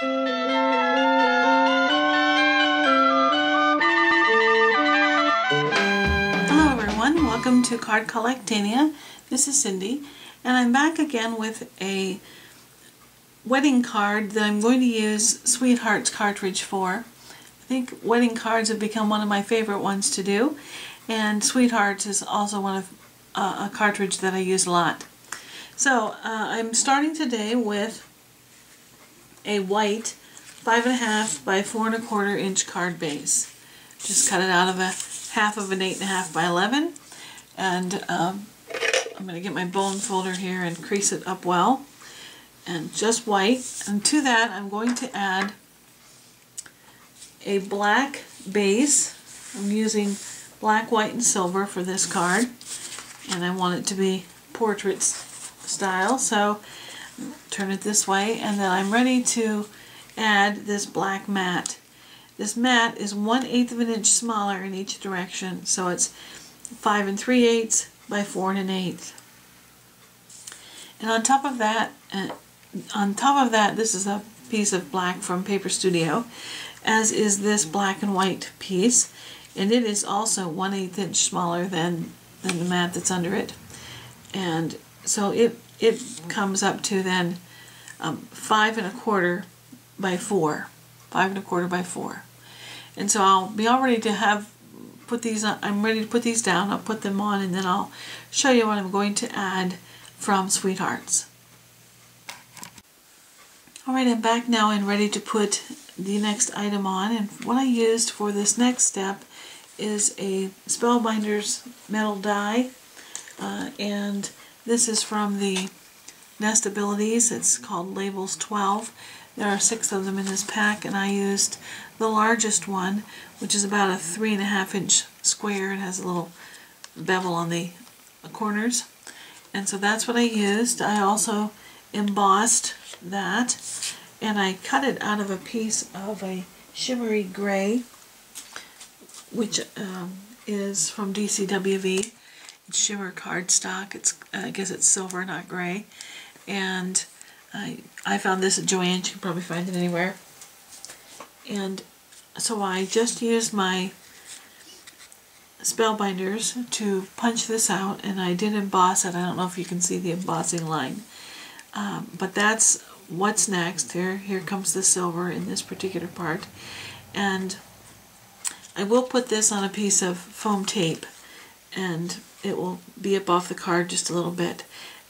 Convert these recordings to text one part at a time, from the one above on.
Hello everyone, welcome to Card Collectania. This is Cindy, and I'm back again with a wedding card that I'm going to use Sweethearts cartridge for. I think wedding cards have become one of my favorite ones to do, and Sweethearts is also one of a cartridge that I use a lot. So I'm starting today with a white 5.5 by 4 1/4 inch card base. Just cut it out of a half of an 8.5 by 11, and I'm going to get my bone folder here and crease it up well, and just white. And to that I'm going to add a black base. I'm using black, white, and silver for this card, and I want it to be portrait style, so turn it this way, and then I'm ready to add this black mat. This mat is 1/8 of an inch smaller in each direction, so it's 5 3/8 by 4 1/8. And on top of that, this is a piece of black from Paper Studio, as is this black and white piece, and it is also 1/8 inch smaller than the mat that's under it, and so it comes up to then 5 1/4 by 4, 5 1/4 by 4. And so I'll be all ready to put these on. I'm ready to put these down. I'll put them on, and then I'll show you what I'm going to add from Sweethearts. Alright, I'm back now and ready to put the next item on, and what I used for this next step is a Spellbinders metal die, and this is from the Nest Abilities. It's called Labels 12. There are 6 of them in this pack, and I used the largest one, which is about a 3.5 inch square. It has a little bevel on the corners, and so that's what I used. I also embossed that, and I cut it out of a piece of a shimmery gray, which is from DCWV. It's shimmer cardstock. I guess it's silver, not gray, and I found this at Joann. You can probably find it anywhere. And so I just used my Spellbinders to punch this out, and I did emboss it. I don't know if you can see the embossing line, but that's what's next. Here comes the silver in this particular part, and I will put this on a piece of foam tape, and it will be up off the card just a little bit,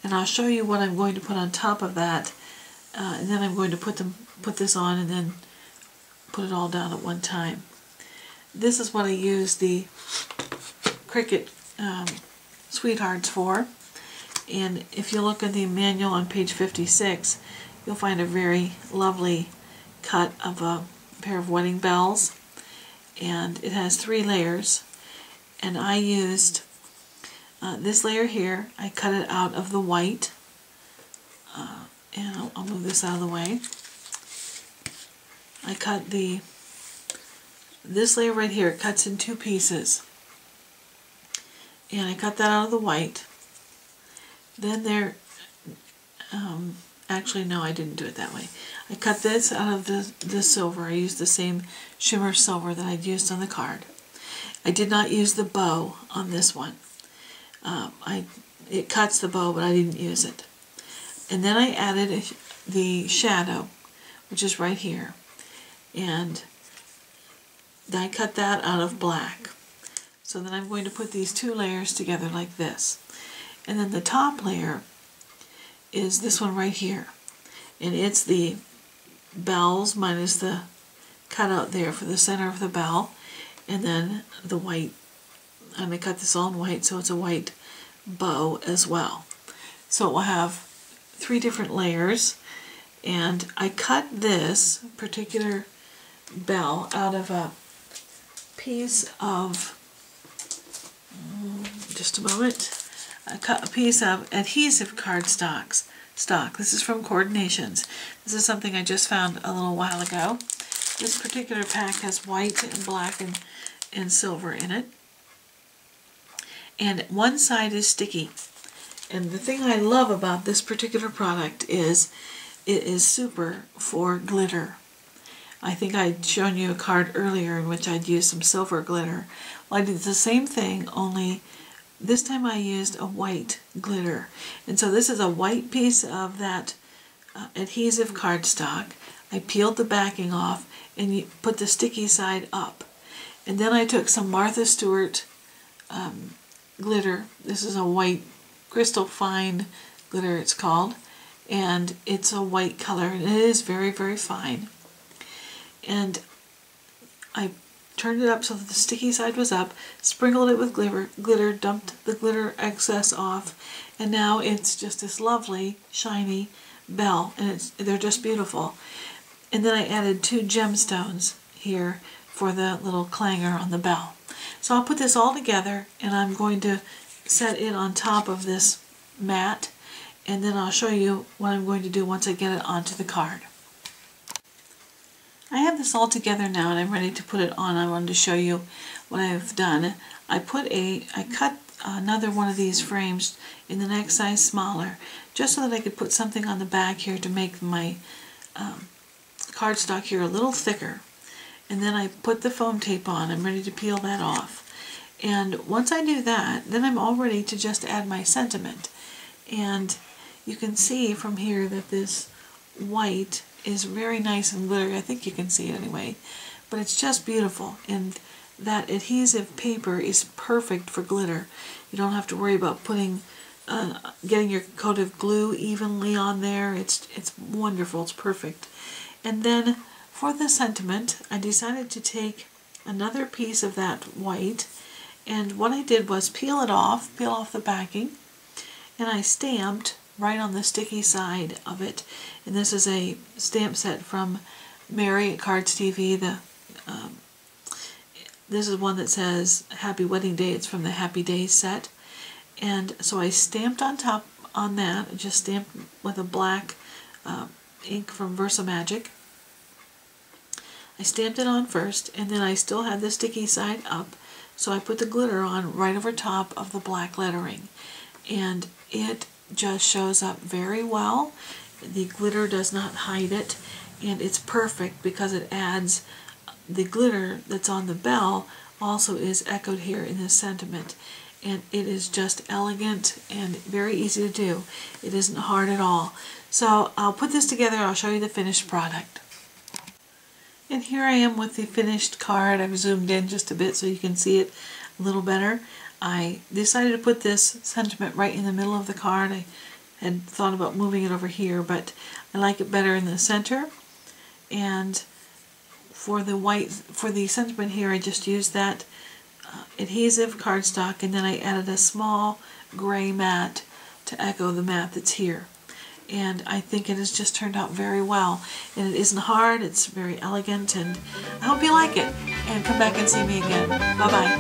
and I'll show you what I'm going to put on top of that, and then I'm going to put this on and then put it all down at one time. This is what I use the Cricut Sweethearts for, and if you look at the manual on page 56, you'll find a very lovely cut of a pair of wedding bells, and it has 3 layers, and I used this layer here. I cut it out of the white, and I'll move this out of the way. I cut this layer right here. It cuts in 2 pieces, and I cut that out of the white. Then actually no, I didn't do it that way. I cut this out of the silver. I used the same shimmer silver that I'd used on the card. I did not use the bow on this one. It cuts the bow, but I didn't use it. And then I added the shadow, which is right here, and I cut that out of black. So then I'm going to put these 2 layers together like this, and then the top layer is this one right here, and it's the bells minus the cutout there for the center of the bell, and then the white. And I cut this all in white, so it's a white bow as well. So it will have 3 different layers, and I cut this particular bell out of a piece of, just a moment, I cut a piece of adhesive cardstock. This is from Coordinations. This is something I just found a little while ago. This particular pack has white and black and silver in it, and one side is sticky. And the thing I love about this particular product is it is super for glitter. I think I'd shown you a card earlier in which I'd used some silver glitter. Well, I did the same thing, only this time I used a white glitter. And so this is a white piece of that adhesive cardstock. I peeled the backing off and you put the sticky side up. And then I took some Martha Stewart glitter. This is a white crystal fine glitter, it's called. And it's a white color, and it is very, very fine. And I turned it up so that the sticky side was up, sprinkled it with glitter, dumped the glitter excess off, and now it's just this lovely, shiny bell, and they're just beautiful. And then I added 2 gemstones here for the little clanger on the bell. So I'll put this all together, and I'm going to set it on top of this mat, and then I'll show you what I'm going to do once I get it onto the card. I have this all together now and I'm ready to put it on. I wanted to show you what I've done. I cut another one of these frames in the next size smaller, just so that I could put something on the back here to make my cardstock here a little thicker. And then I put the foam tape on. I'm ready to peel that off. And once I do that, then I'm all ready to just add my sentiment. And you can see from here that this white is very nice and glittery. I think you can see it anyway, but it's just beautiful, and that adhesive paper is perfect for glitter. You don't have to worry about putting getting your coat of glue evenly on there. It's wonderful. It's perfect. And then for the sentiment, I decided to take another piece of that white, and what I did was peel off the backing, and I stamped right on the sticky side of it. And this is a stamp set from Mary at Cards TV. This is one that says Happy Wedding Day. It's from the Happy Days set. And so I stamped on top on that, just stamped with a black ink from Versamagic. I stamped it on first, and then I still had the sticky side up, so I put the glitter on right over top of the black lettering. And it just shows up very well. The glitter does not hide it, and it's perfect because it adds the glitter that's on the bell also is echoed here in this sentiment, and it is just elegant and very easy to do. It isn't hard at all. So I'll put this together. I'll show you the finished product. And here I am with the finished card. I've zoomed in just a bit so you can see it a little better. I decided to put this sentiment right in the middle of the card. I had thought about moving it over here, but I like it better in the center. And for the sentiment here, I just used that adhesive cardstock, and then I added a small gray mat to echo the mat that's here. And I think it has just turned out very well. And it isn't hard, it's very elegant, and I hope you like it. And come back and see me again. Bye-bye.